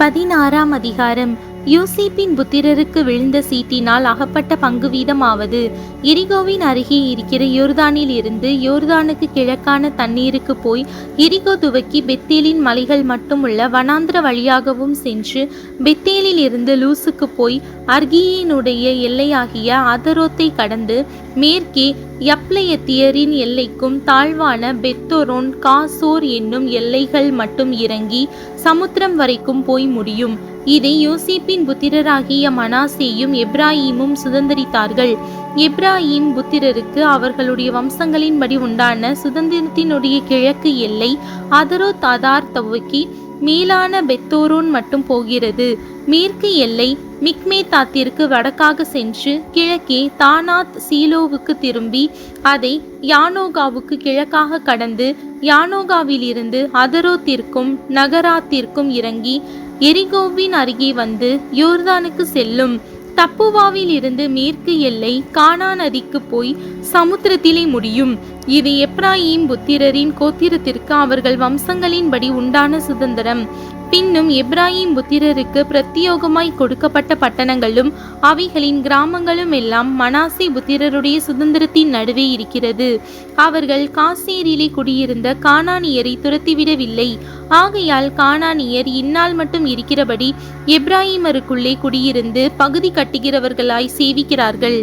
16ஆம் அதிகாரம். யோசேப்பின் புத்திரருக்கு விழுந்த சீட்டினால் அகப்பட்ட பங்கு வீதமாவது: எரிகோவின் அருகே இருக்கிற யோர்தானில் இருந்து யோர்தானுக்கு கிழக்கான தண்ணீருக்கு போய் எரிகோ துவக்கி பெத்தேலின் மலைகள் மட்டுமுள்ள வனாந்திர வழியாகவும் சென்று பெத்தேலில் இருந்து லூசுக்கு போய் அர்கியினுடைய எல்லையாகிய அதரோத்தை கடந்து மேற்கே யப்லெயத்தியரின் எல்லைக்கும் தாழ்வான பெத்தொரோன் காசோர் என்னும் எல்லைகள் மட்டும் இறங்கி சமுத்திரம் வரைக்கும் போய் முடியும். இதை யோசேப்பின் புத்திரராகிய மனாசேயும் எப்ராயீமும் சுதந்தரித்தார்கள். எப்ராயீம் புத்திரருக்கு அவர்களுடைய வம்சங்களின்படி உண்டான சுதந்திரத்தினுடைய கிழக்கு எல்லை அதரோத் அதார் துவக்கி மேலான பெத்தோரோன் மட்டும் போகிறது. மேற்கு எல்லை மிக்மேத்தாத்திற்கு வடக்காக சென்று கிழக்கே தானாத் சீலோவுக்கு திரும்பி அதை யானோகாவுக்கு கிழக்காக கடந்து யானோகாவிலிருந்து அதரோத்திற்கும் நகராத்திற்கும் இறங்கி எரிகோவின் அருகே வந்து யோர்தானுக்கு செல்லும். தப்புவாவில் இருந்து மேற்கு எல்லை கானா நதிக்கு போய் சமுத்திரத்திலே முடியும். இது எப்ராயீம் புத்திரரின் கோத்திரத்திற்கு அவர்கள் வம்சங்களின்படி உண்டான சுதந்திரம். பின்னும் எப்ராயீம் புத்திரருக்கு பிரத்தியோகமாய் கொடுக்கப்பட்ட பட்டணங்களும் அவைகளின் கிராமங்களும் எல்லாம் மனாசே புத்திரருடைய சுதந்திரத்தின் நடுவே இருக்கிறது. அவர்கள் காசேரிலே குடியிருந்த கானானியரை துரத்திவிடவில்லை. ஆகையால் கானானியர் இந்நாள் மட்டும் இருக்கிறபடி எப்ராயீமருக்குள்ளே குடியிருந்து பகுதி கட்டுகிறவர்களாய் சேவிக்கிறார்கள்.